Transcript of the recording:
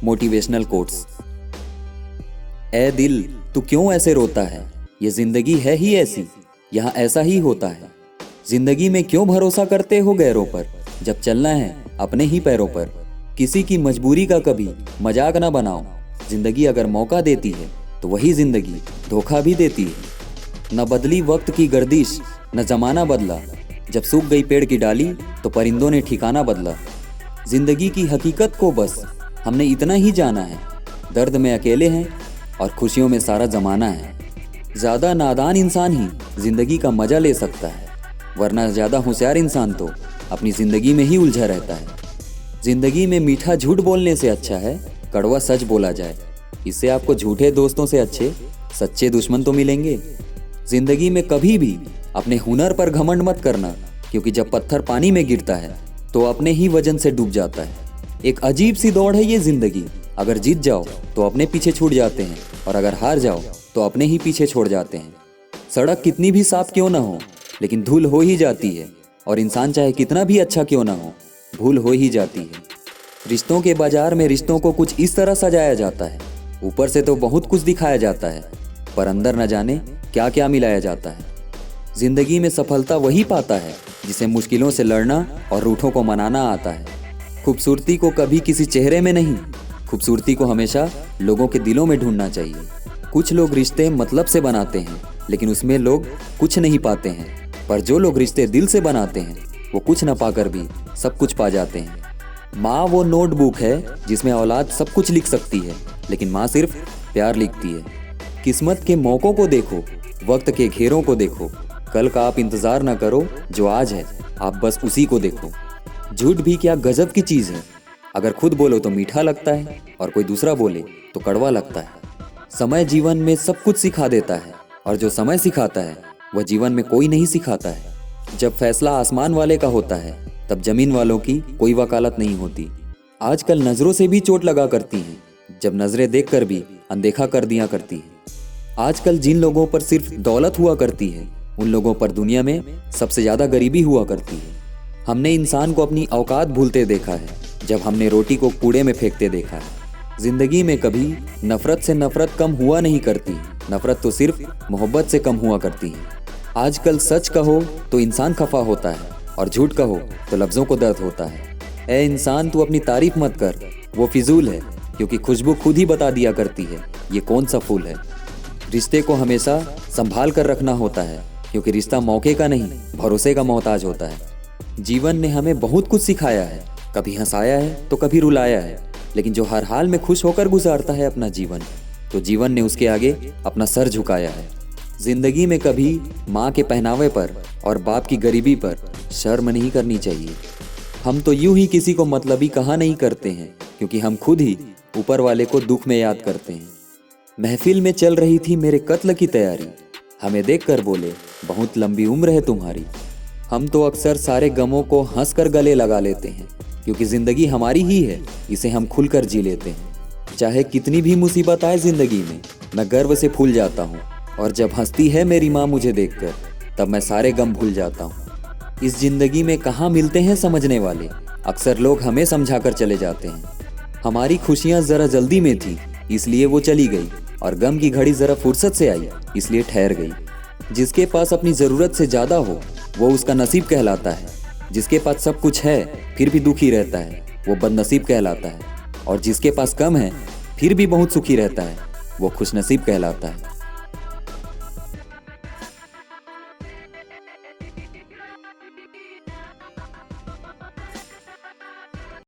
Motivational quotes. ए दिल तू क्यों ऐसे रोता है, ये जिंदगी है ही ऐसी, यहाँ ऐसा ही होता है। जिंदगी में क्यों भरोसा करते हो गैरों पर, जब चलना है अपने ही पैरों पर। किसी की मजबूरी का कभी मजाक ना बनाओ, जिंदगी अगर मौका देती है तो वही जिंदगी धोखा भी देती है। न बदली वक्त की गर्दिश, न जमाना बदला, जब सूख गई पेड़ की डाली तो परिंदों ने ठिकाना बदला। जिंदगी की हकीकत को बस हमने इतना ही जाना है, दर्द में अकेले हैं और खुशियों में सारा जमाना है। ज़्यादा नादान इंसान ही जिंदगी का मजा ले सकता है, वरना ज़्यादा होशियार इंसान तो अपनी ज़िंदगी में ही उलझा रहता है। ज़िंदगी में मीठा झूठ बोलने से अच्छा है कड़वा सच बोला जाए, इससे आपको झूठे दोस्तों से अच्छे सच्चे दुश्मन तो मिलेंगे। ज़िंदगी में कभी भी अपने हुनर पर घमंड मत करना, क्योंकि जब पत्थर पानी में गिरता है तो अपने ही वजन से डूब जाता है। एक अजीब सी दौड़ है ये ज़िंदगी, अगर जीत जाओ तो अपने पीछे छूट जाते हैं और अगर हार जाओ तो अपने ही पीछे छोड़ जाते हैं। सड़क कितनी भी साफ क्यों ना हो, लेकिन धूल हो ही जाती है, और इंसान चाहे कितना भी अच्छा क्यों ना हो, भूल हो ही जाती है। रिश्तों के बाजार में रिश्तों को कुछ इस तरह सजाया जाता है, ऊपर से तो बहुत कुछ दिखाया जाता है, पर अंदर न जाने क्या क्या मिलाया जाता है। जिंदगी में सफलता वही पाता है जिसे मुश्किलों से लड़ना और रूठों को मनाना आता है। खूबसूरती को कभी किसी चेहरे में नहीं, खूबसूरती को हमेशा लोगों के दिलों में ढूंढना चाहिए। कुछ लोग रिश्ते मतलब से बनाते हैं, लेकिन उसमें लोग कुछ नहीं पाते हैं, पर जो लोग रिश्ते दिल से बनाते हैं वो कुछ न पाकर भी सब कुछ पा जाते हैं। माँ वो नोटबुक है जिसमें औलाद सब कुछ लिख सकती है, लेकिन माँ सिर्फ प्यार लिखती है। किस्मत के मौक़ों को देखो, वक्त के घेरों को देखो, कल का आप इंतज़ार न करो, जो आज है आप बस उसी को देखो। झूठ भी क्या गजब की चीज़ है, अगर खुद बोलो तो मीठा लगता है और कोई दूसरा बोले तो कड़वा लगता है। समय जीवन में सब कुछ सिखा देता है, और जो समय सिखाता है वह जीवन में कोई नहीं सिखाता है। जब फैसला आसमान वाले का होता है तब जमीन वालों की कोई वकालत नहीं होती। आजकल नज़रों से भी चोट लगा करती हैं, जब नज़रें देखकर भी अनदेखा कर दिया करती हैं। आजकल जिन लोगों पर सिर्फ दौलत हुआ करती है, उन लोगों पर दुनिया में सबसे ज़्यादा गरीबी हुआ करती है। हमने इंसान को अपनी औकात भूलते देखा है, जब हमने रोटी को कूड़े में फेंकते देखा है। ज़िंदगी में कभी नफ़रत से नफ़रत कम हुआ नहीं करती, नफ़रत तो सिर्फ मोहब्बत से कम हुआ करती है। आजकल सच कहो तो इंसान खफा होता है, और झूठ कहो तो लफ्ज़ों को दर्द होता है। ए इंसान तू अपनी तारीफ मत कर, वो फिजूल है, क्योंकि खुशबू खुद ही बता दिया करती है ये कौन सा फूल है। रिश्ते को हमेशा संभाल कर रखना होता है, क्योंकि रिश्ता मौके का नहीं भरोसे का मोहताज होता है। जीवन ने हमें बहुत कुछ सिखाया है, कभी हंसाया है तो कभी रुलाया है, लेकिन जो हर हाल में खुश होकर गुजारता है अपना जीवन, तो जीवन ने उसके आगे अपना सर झुकाया है। जिंदगी में कभी माँ के पहनावे पर और बाप की गरीबी पर शर्म नहीं करनी चाहिए। हम तो यूं ही किसी को मतलबी कहा नहीं करते हैं, क्योंकि हम खुद ही ऊपर वाले को दुख में याद करते हैं। महफिल में चल रही थी मेरे कत्ल की तैयारी, हमें देखकर बोले बहुत लंबी उम्र है तुम्हारी। हम तो अक्सर सारे गमों को हंस कर गले लगा लेते हैं, क्योंकि ज़िंदगी हमारी ही है, इसे हम खुलकर जी लेते हैं। चाहे कितनी भी मुसीबत आए ज़िंदगी में, मैं गर्व से फूल जाता हूँ, और जब हंसती है मेरी माँ मुझे देखकर, तब मैं सारे गम भूल जाता हूँ। इस ज़िंदगी में कहाँ मिलते हैं समझने वाले, अक्सर लोग हमें समझा कर चले जाते हैं। हमारी खुशियाँ ज़रा जल्दी में थी इसलिए वो चली गई, और गम की घड़ी ज़रा फुर्सत से आई इसलिए ठहर गई। जिसके पास अपनी ज़रूरत से ज़्यादा हो वो उसका नसीब कहलाता है, जिसके पास सब कुछ है फिर भी दुखी रहता है वो बदनसीब कहलाता है, और जिसके पास कम है फिर भी बहुत सुखी रहता है वो खुशनसीब कहलाता है।